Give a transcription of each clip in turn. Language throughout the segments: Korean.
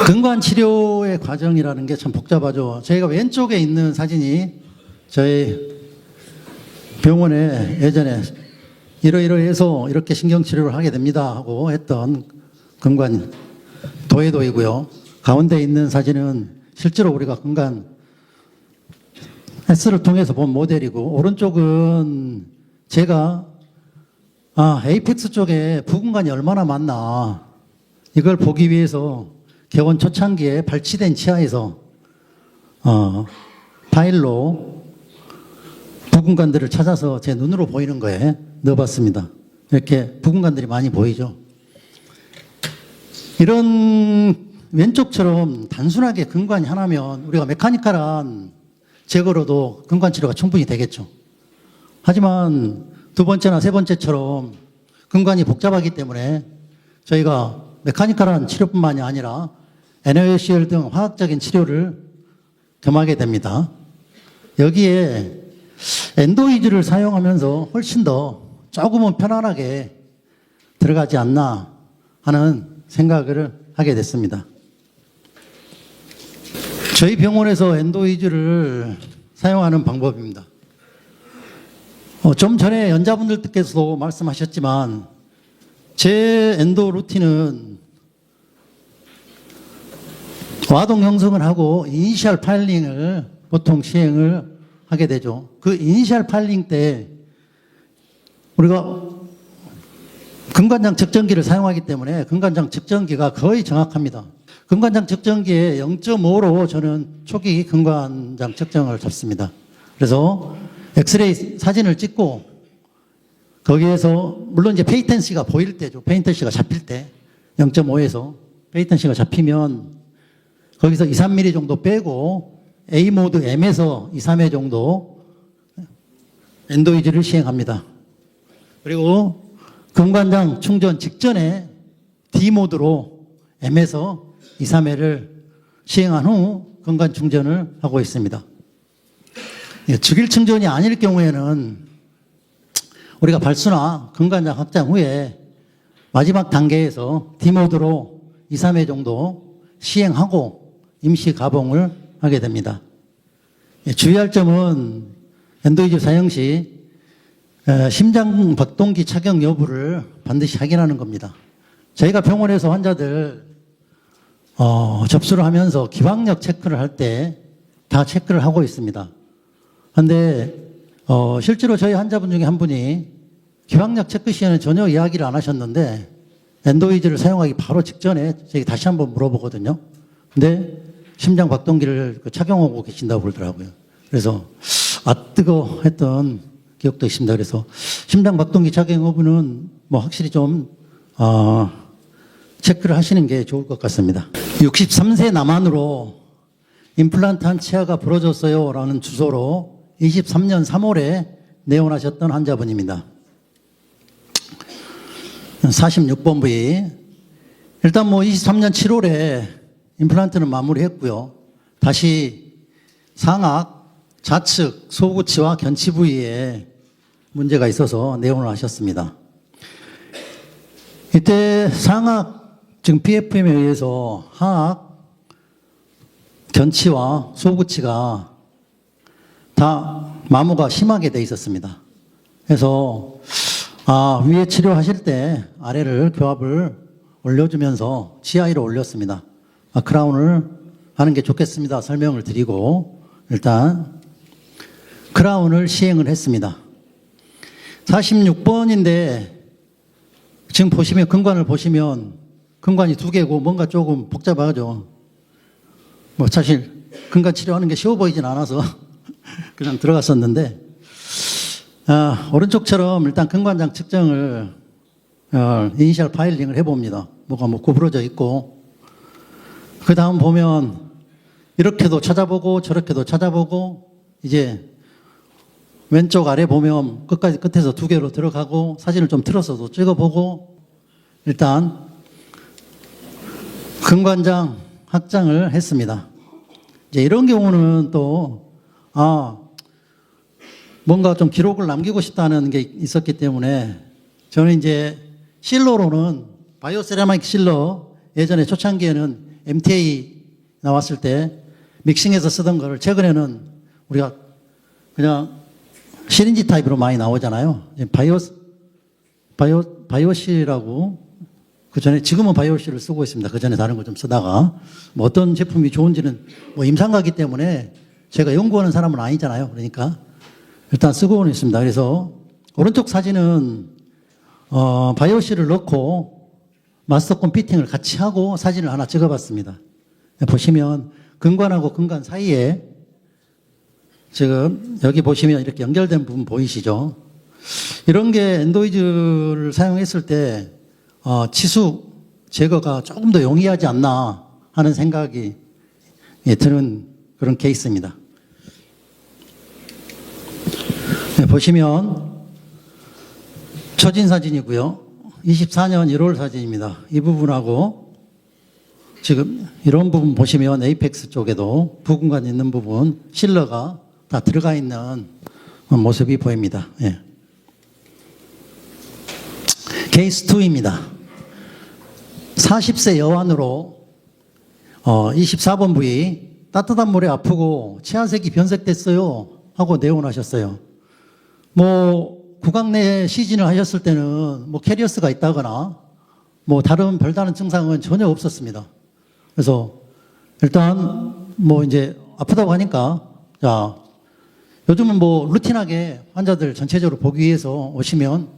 근관 치료의 과정이라는 게 참 복잡하죠. 저희가 왼쪽에 있는 사진이 저희 병원에 예전에 이러이러해서 이렇게 신경치료를 하게 됩니다 하고 했던 근관 도해도이고요. 가운데 있는 사진은 실제로 우리가 근관 S를 통해서 본 모델이고, 오른쪽은 제가 에이펙스 쪽에 부근관이 얼마나 많나 이걸 보기 위해서 개원 초창기에 발치된 치아에서 파일로 부근관들을 찾아서 제 눈으로 보이는 거에 넣어봤습니다. 이렇게 부근관들이 많이 보이죠. 이런 왼쪽처럼 단순하게 근관이 하나면 우리가 메카니컬한 제거로도 근관 치료가 충분히 되겠죠. 하지만 두 번째나 세 번째처럼 근관이 복잡하기 때문에 저희가 메카니컬한 치료뿐만이 아니라 NaOH 등 화학적인 치료를 겸하게 됩니다. 여기에 엔도이즈를 사용하면서 훨씬 더 조금은 편안하게 들어가지 않나 하는 생각을 하게 됐습니다. 저희 병원에서 엔도이즈를 사용하는 방법입니다. 좀 전에 연자분들께서도 말씀하셨지만 제 엔도 루틴은 와동 형성을 하고 이니셜 파일링을 보통 시행을 하게 되죠. 그 이니셜 파일링 때 우리가 근관장 측정기를 사용하기 때문에 근관장 측정기가 거의 정확합니다. 근관장 측정기에 0.5로 저는 초기 근관장 측정을 잡습니다. 그래서 엑스레이 사진을 찍고 거기에서 물론 이제 페이턴시가 보일 때죠. 페이턴시가 잡힐 때 0.5에서 페이턴시가 잡히면 거기서 2, 3mm 정도 빼고 A 모드 M에서 2, 3회 정도 엔도이즈를 시행합니다. 그리고 근관장 충전 직전에 D 모드로 M에서 2, 3회를 시행한 후 근관 충전을 하고 있습니다. 주길 충전이 아닐 경우에는 우리가 발수나 근관장 확장 후에 마지막 단계에서 D 모드로 2, 3회 정도 시행하고 임시 가봉을 하게 됩니다. 주의할 점은 엔도이즈 사용 시 심장 박동기 착용 여부를 반드시 확인하는 겁니다. 저희가 병원에서 환자들 접수를 하면서 기왕력 체크를 할 때 다 체크를 하고 있습니다. 그런데 실제로 저희 환자분 중에 한 분이 기왕력 체크 시에는 전혀 이야기를 안 하셨는데 엔도이즈를 사용하기 바로 직전에 저희 다시 한번 물어보거든요. 근데 심장 박동기를 착용하고 계신다고 그러더라고요. 그래서 뜨거 했던 기억도 있습니다. 그래서 심장 박동기 착용 여부는 뭐 확실히 좀 체크를 하시는 게 좋을 것 같습니다. 63세 남한으로 임플란트 한 치아가 부러졌어요 라는 주소로 23년 3월에 내원하셨던 환자분입니다. 46번 부위. 일단 뭐 23년 7월에 임플란트는 마무리했고요. 다시 상악, 좌측, 소구치와 견치 부위에 문제가 있어서 내원을 하셨습니다. 이때 상악, 지금 PFM에 의해서 하악, 견치와 소구치가 다 마모가 심하게 돼 있었습니다. 그래서 위에 치료하실 때 아래를 교합을 올려주면서 치아위로 올렸습니다. 크라운을 하는 게 좋겠습니다. 설명을 드리고 일단 크라운을 시행을 했습니다. 46번인데 지금 보시면 근관을 보시면 근관이 두 개고 뭔가 조금 복잡하죠. 뭐 사실 근관 치료하는 게 쉬워 보이진 않아서 그냥 들어갔었는데 오른쪽처럼 일단 근관장 측정을 이니셜 파일링을 해봅니다. 뭐가 뭐 구부러져 있고 그 다음 보면 이렇게도 찾아보고 저렇게도 찾아보고 이제 왼쪽 아래 보면 끝에서 두 개로 들어가고 사진을 좀 틀어서도 찍어보고 일단 근관장 확장을 했습니다. 이제 이런 경우는 또 뭔가 좀 기록을 남기고 싶다는 게 있었기 때문에 저는 이제 실러로는 바이오세라믹 실러, 예전에 초창기에는 MTA 나왔을 때 믹싱해서 쓰던 거를 최근에는 우리가 그냥 시린지 타입으로 많이 나오잖아요. 바이오실이라고 그 전에 지금은 바이오실을 쓰고 있습니다. 그 전에 다른 거 좀 쓰다가 뭐 어떤 제품이 좋은지는 뭐 임상가기 때문에 제가 연구하는 사람은 아니잖아요. 그러니까 일단 쓰고는 있습니다. 그래서 오른쪽 사진은 바이오실을 넣고 마스터콘 피팅을 같이 하고 사진을 하나 찍어봤습니다. 보시면 근관하고 근관 사이에 지금 여기 보시면 이렇게 연결된 부분 보이시죠? 이런 게 엔도이즈를 사용했을 때 치수 제거가 조금 더 용이하지 않나 하는 생각이 드는 그런 케이스입니다. 네, 보시면 초진 사진이고요. 24년 1월 사진입니다. 이 부분하고 지금 이런 부분 보시면 에이펙스 쪽에도 부근관 있는 부분 실러가 다 들어가 있는 모습이 보입니다. 예. 케이스 2입니다. 40세 여환으로 24번 부위 따뜻한 물에 아프고 치아색이 변색됐어요 하고 내원하셨어요. 뭐 구강 내 시즌을 하셨을 때는 뭐 캐리어스가 있다거나 뭐 다른 별다른 증상은 전혀 없었습니다. 그래서 일단 뭐 이제 아프다고 하니까 자 요즘은 뭐 루틴하게 환자들 전체적으로 보기 위해서 오시면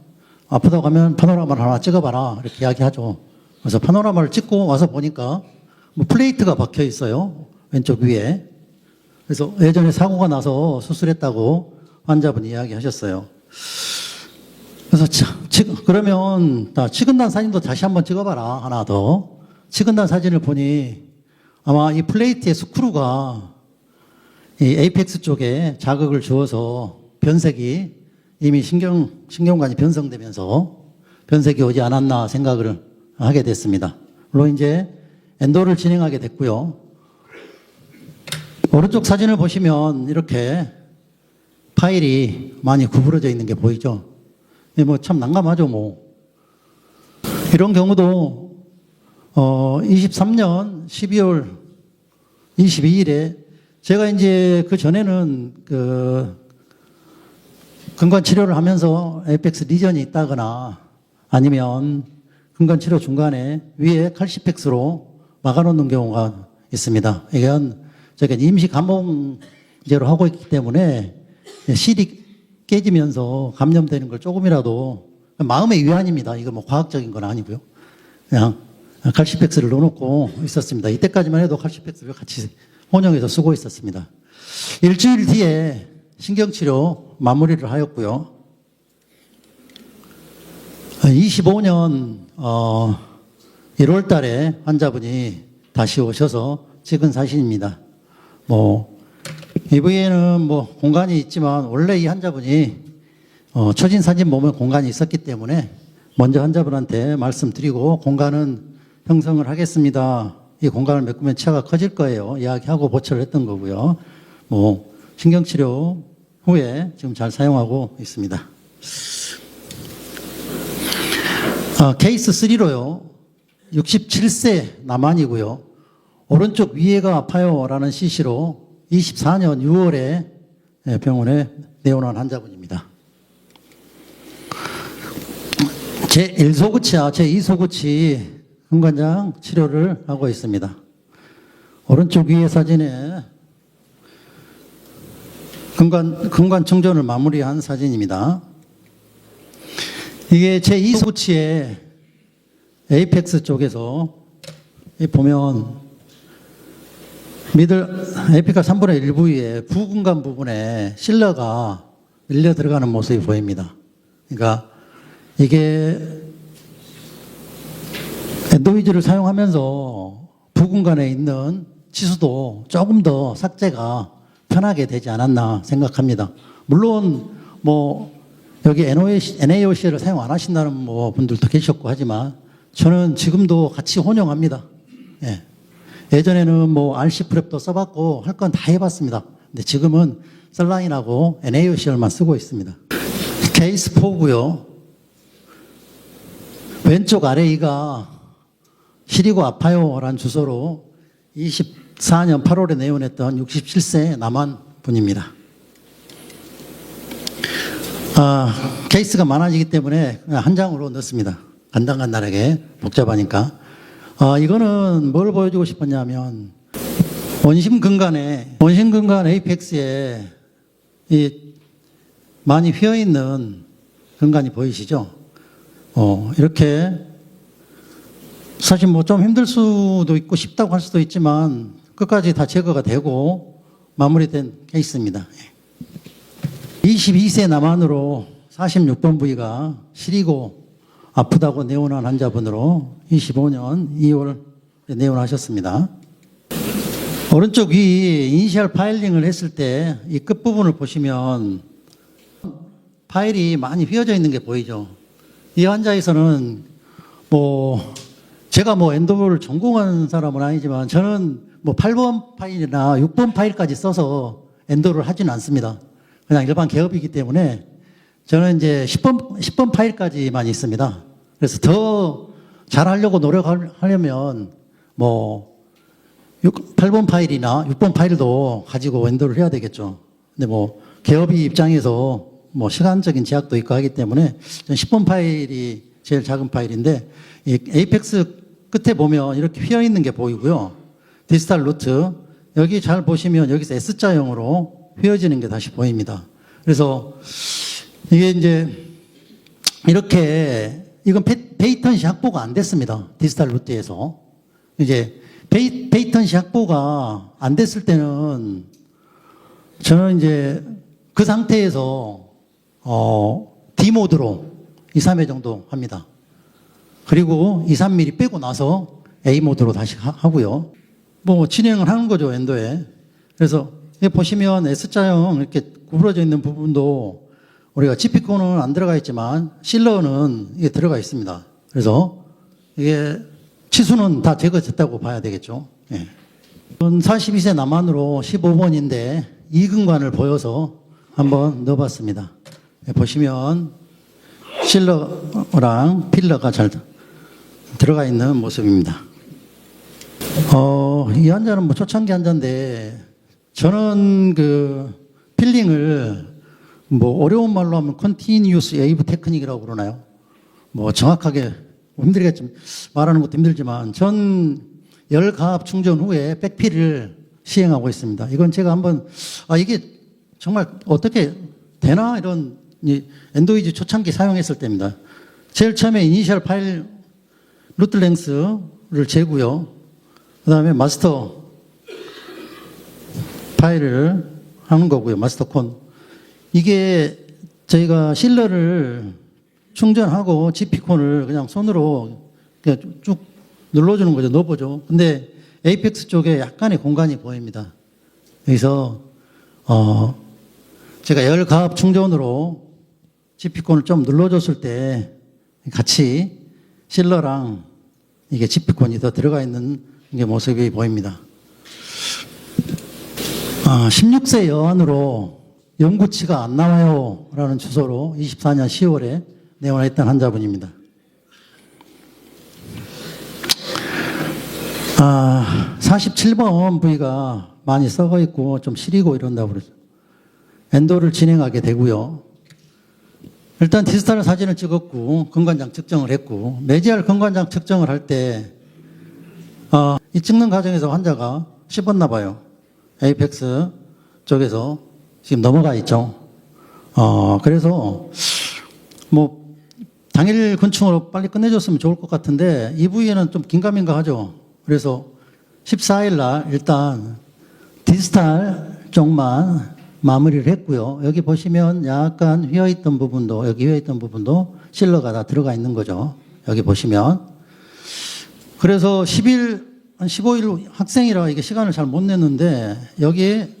아프다고 하면 파노라마를 하나 찍어봐라 이렇게 이야기하죠. 그래서 파노라마를 찍고 와서 보니까 뭐 플레이트가 박혀 있어요. 왼쪽 위에. 그래서 예전에 사고가 나서 수술했다고 환자분이 이야기하셨어요. 그래서 그러면 치근단 사진도 다시 한번 찍어봐라 하나 더. 치근단 사진을 보니 아마 이 플레이트의 스크루가 이 에이펙스 쪽에 자극을 주어서 변색이 이미 신경관이 변성되면서 변색이 오지 않았나 생각을 하게 됐습니다. 물론 이제 엔도를 진행하게 됐고요. 오른쪽 사진을 보시면 이렇게 파일이 많이 구부러져 있는 게 보이죠? 뭐 참 난감하죠, 뭐. 이런 경우도 23년 12월 22일에 제가 이제 그 전에는 근관 치료를 하면서 에이펙스 리전이 있다거나 아니면 근관 치료 중간에 위에 칼시팩스로 막아놓는 경우가 있습니다. 이건 저희가 임시 감봉제로 하고 있기 때문에 실이 깨지면서 감염되는 걸 조금이라도 마음의 위안입니다. 이거 뭐 과학적인 건 아니고요. 그냥 칼시팩스를 넣어놓고 있었습니다. 이때까지만 해도 칼시팩스를 같이 혼용해서 쓰고 있었습니다. 일주일 뒤에 신경치료 마무리를 하였고요. 25년 1월 달에 환자분이 다시 오셔서 찍은 사진입니다. 뭐 이부에는 뭐 공간이 있지만 원래 이 환자분이 초진 사진 보면 공간이 있었기 때문에 먼저 환자분한테 말씀드리고 공간은 형성을 하겠습니다. 이 공간을 메꾸면 치아가 커질 거예요. 이야기하고 보초를 했던 거고요. 뭐 신경치료 후에 지금 잘 사용하고 있습니다. 케이스 3로요. 67세 남한이고요. 오른쪽 위에가 아파요 라는 CC로 24년 6월에 병원에 내원한 환자분입니다. 제1소구치와 제2소구치 근관장 치료를 하고 있습니다. 오른쪽 위에 사진에 근관 청전을 마무리한 사진입니다. 이게 제2소구치의 에이펙스 쪽에서 보면 에피칼 3분의 1 부위에 부근관 부분에 실러가 밀려 들어가는 모습이 보입니다. 그러니까 이게 엔도이즈를 사용하면서 부근관에 있는 치수도 조금 더 삭제가 편하게 되지 않았나 생각합니다. 물론 뭐 여기 NaOC를 사용 안 하신다는 뭐 분들도 계셨고 하지만 저는 지금도 같이 혼용합니다. 예. 예전에는 뭐 RC 프랩도 써봤고 할 건 다 해봤습니다. 근데 지금은 썰라인하고 NaOCl만 쓰고 있습니다. 케이스 4고요. 왼쪽 아래 이가 시리고 아파요라는 주소로 24년 8월에 내원했던 67세 남한 분입니다. 케이스가 많아지기 때문에 그냥 한 장으로 넣습니다. 간단간단하게 복잡하니까. 이거는 뭘 보여주고 싶었냐면 원심근간 에이펙스에 이 많이 휘어있는 근간이 보이시죠? 이렇게 사실 뭐 좀 힘들 수도 있고 쉽다고 할 수도 있지만 끝까지 다 제거가 되고 마무리된 케이스입니다. 22세 남한으로 46번 부위가 시리고 아프다고 내원한 환자분으로 25년 2월 내원하셨습니다. 오른쪽 위 이니셜 파일링을 했을 때 이 끝부분을 보시면 파일이 많이 휘어져 있는 게 보이죠. 이 환자에서는 제가 엔도를 전공한 사람은 아니지만 저는 8번 파일이나 6번 파일까지 써서 엔도를 하지는 않습니다. 그냥 일반 개업이기 때문에 저는 이제 10번 파일까지만 있습니다. 그래서 더 잘하려고 노력하려면 8번 파일이나 6번 파일도 가지고 엔도를 해야 되겠죠. 근데 개업이 입장에서 시간적인 제약도 있고 하기 때문에 저는 10번 파일이 제일 작은 파일인데 이 에이펙스 끝에 보면 이렇게 휘어 있는 게 보이고요. 디스탈 루트 여기 잘 보시면 여기서 S자형으로 휘어지는 게 다시 보입니다. 그래서 이게 이제 이렇게 이건 베이턴시 확보가 안 됐습니다. 디스탈 루트에서 이제 베이턴시 확보가 안 됐을 때는 저는 이제 그 상태에서 D모드로 2, 3회 정도 합니다. 그리고 2, 3mm 빼고 나서 A모드로 다시 하고요. 진행을 하는 거죠, 엔도에. 그래서 보시면 S자형 이렇게 구부러져 있는 부분도 우리가 GP콘은 안 들어가 있지만 실러는 이게 들어가 있습니다. 그래서 이게 치수는 다 제거됐다고 봐야 되겠죠. 예. 42세 남한으로 15번인데 이근관을 보여서 한번 넣어봤습니다. 보시면 실러랑 필러가 잘 들어가 있는 모습입니다. 이 환자는 초창기 환자인데 저는 그 필링을 어려운 말로 하면 컨티뉴스 웨이브 테크닉이라고 그러나요? 정확하게 힘들겠지만 말하는 것도 힘들지만 전 열가압 충전 후에 백필을 시행하고 있습니다. 이건 제가 한번 이게 정말 어떻게 되나 이런 엔도이즈 초창기 사용했을 때입니다. 제일 처음에 이니셜 파일 루트 랭스를 재고요. 그 다음에 마스터 파일을 하는 거고요. 마스터 콘. 이게 저희가 실러를 충전하고 GP콘을 그냥 손으로 그냥 쭉 눌러주는 거죠. 넣어보죠. 근데 에이펙스 쪽에 약간의 공간이 보입니다. 여기서 제가 열가압 충전으로 GP콘을 좀 눌러줬을 때 같이 실러랑 이게 GP콘이 더 들어가 있는 게 모습이 보입니다. 16세 여한으로 연구치가 안 나와요 라는 주소로 24년 10월에 내원했던 환자분입니다. 47번 부위가 많이 썩어 있고 좀 시리고 이런다고 그러죠. 엔도를 진행하게 되고요. 일단 디지털 사진을 찍었고 근관장 측정을 했고 메지알 근관장 측정을 할 때 이 찍는 과정에서 환자가 씹었나 봐요. 에이펙스 쪽에서 지금 넘어가 있죠. 그래서 당일 근충으로 빨리 끝내줬으면 좋을 것 같은데 이 부위에는 좀 긴가민가 하죠. 그래서 14일 날 일단 디지털 쪽만 마무리를 했고요. 여기 보시면 약간 휘어있던 부분도 여기 휘어있던 부분도 실러가 다 들어가 있는 거죠. 여기 보시면. 그래서 15일 학생이라 이게 시간을 잘 못 냈는데 여기에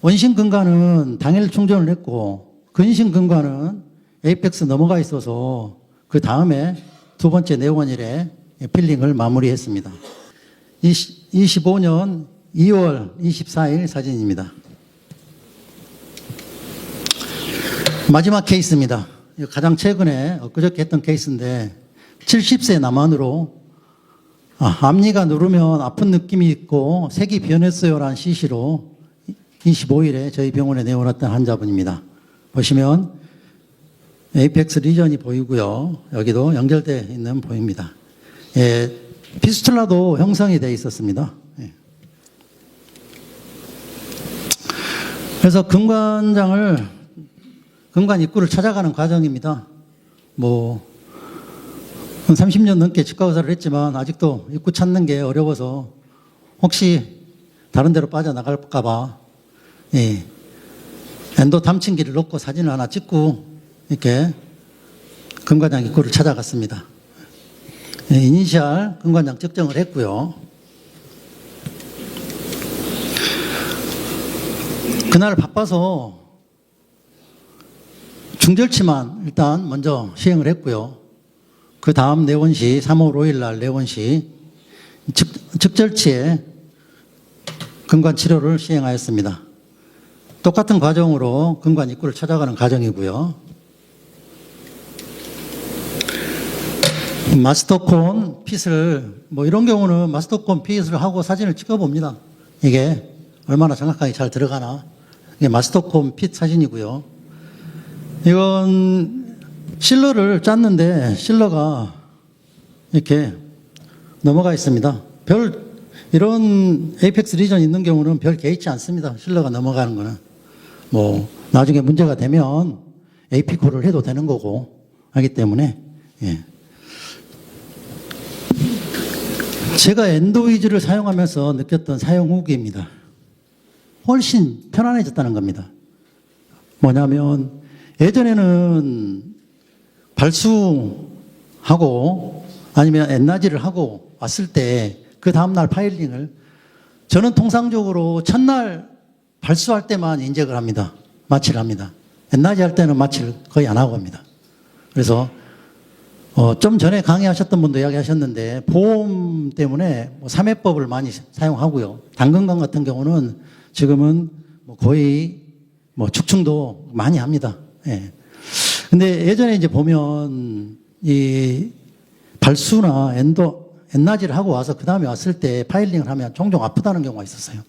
원심 근간은 당일 충전을 했고 근심 근간은 에이펙스 넘어가 있어서 그 다음에 두 번째 내원일에 필링을 마무리했습니다. 25년 2월 24일 사진입니다. 마지막 케이스입니다. 이거 가장 최근에 엊그저께 했던 케이스인데 70세 남한으로 앞니가 누르면 아픈 느낌이 있고 색이 변했어요라는 CC로 25일에 저희 병원에 내원했던 환자분입니다. 보시면 에이펙스 리전이 보이고요. 여기도 연결되어 있는 보입니다. 예, 피스툴라도 형성이 되어 있었습니다. 예. 그래서 근관 입구를 찾아가는 과정입니다. 한 30년 넘게 치과 의사를 했지만 아직도 입구 찾는 게 어려워서 혹시 다른 데로 빠져나갈까봐 예, 엔도 담침기를 놓고 사진을 하나 찍고 이렇게 근관장 입구를 찾아갔습니다. 예, 이니셜 근관장 측정을 했고요. 그날 바빠서 중절치만 일단 먼저 시행을 했고요. 그 다음 내원시 3월 5일 날 내원시 측절치에 근관 치료를 시행하였습니다. 똑같은 과정으로 근관 입구를 찾아가는 과정이고요. 마스터콘 핏을 이런 경우는 마스터콘 핏을 하고 사진을 찍어봅니다. 이게 얼마나 정확하게 잘 들어가나. 이게 마스터콘 핏 사진이고요. 이건 실러를 짰는데 실러가 이렇게 넘어가 있습니다. 이런 에이펙스 리전 있는 경우는 별 개의치 않습니다. 실러가 넘어가는 거는. 나중에 문제가 되면 에이피콜을 해도 되는 거고 하기 때문에, 예. 제가 엔도위즈를 사용하면서 느꼈던 사용 후기입니다. 훨씬 편안해졌다는 겁니다. 뭐냐면, 예전에는 발수하고 아니면 엔나지를 하고 왔을 때 그 다음날 파일링을 저는 통상적으로 첫날 발수할 때만 인젝을 합니다. 마취를 합니다. 엔나지 할 때는 마취를 거의 안 하고 합니다. 그래서 좀 전에 강의하셨던 분도 이야기하셨는데 보험 때문에 3회법을 많이 사용하고요. 당근관 같은 경우는 지금은 거의 축충도 많이 합니다. 예. 근데 예전에 이제 보면 이 발수나 엔나지를 하고 와서 그 다음에 왔을 때 파일링을 하면 종종 아프다는 경우가 있었어요.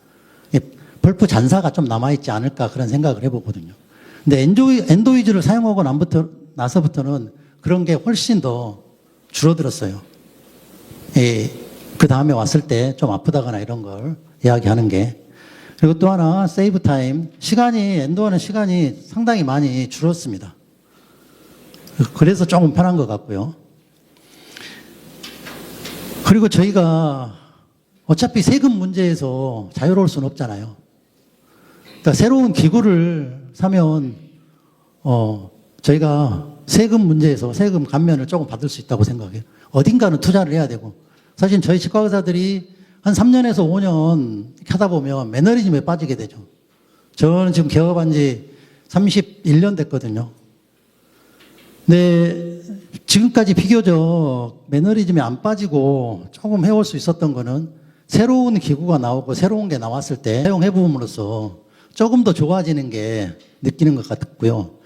벌프 잔사가 좀 남아있지 않을까 그런 생각을 해보거든요. 근데 엔도위즈를 사용하고 나서부터는 그런 게 훨씬 더 줄어들었어요. 그 다음에 왔을 때 좀 아프다거나 이런 걸 이야기하는 게. 그리고 또 하나, 세이브 타임. 엔도하는 시간이 상당히 많이 줄었습니다. 그래서 조금 편한 것 같고요. 그리고 저희가 어차피 세금 문제에서 자유로울 수는 없잖아요. 그러니까 새로운 기구를 사면, 저희가 세금 문제에서 세금 감면을 조금 받을 수 있다고 생각해요. 어딘가는 투자를 해야 되고. 사실 저희 치과 의사들이 한 3년에서 5년 하다 보면 매너리즘에 빠지게 되죠. 저는 지금 개업한 지 31년 됐거든요. 근데 지금까지 비교적 매너리즘에 안 빠지고 조금 해올 수 있었던 거는 새로운 기구가 나오고 새로운 게 나왔을 때 사용해 봄으로써 조금 더 좋아지는 게 느끼는 것 같고요.